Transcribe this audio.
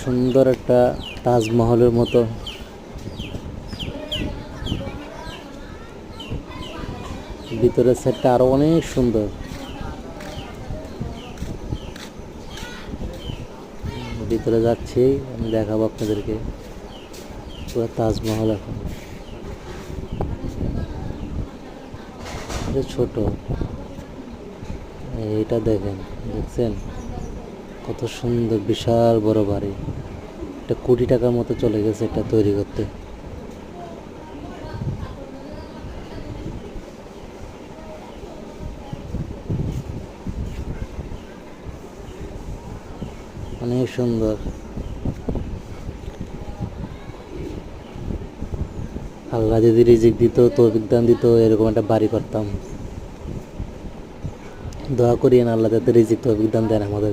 সুন্দর একটা তাজমহলের মতো। ভিতরের সাইডটা আরো অনেক সুন্দর। ভিতরে যাচ্ছি, আমি দেখাবো আপনাদেরকে পুরো তাজমহল। এখন এটা ছোট, এইটা দেখেন, দেখছেন কত সুন্দর, বিশাল বড় বাড়ি। এটা কোটি টাকার মতো চলে গেছে এটা তৈরি করতে। অনেক সুন্দর। আল্লাহ যদি রিজিক দিত, তৌফিক দান দিত, এরকম একটা বাড়ি করতাম। দোয়া করিয়েন আল্লাহ যাতে রিজিক তৌফিক দান দেন আমাদের।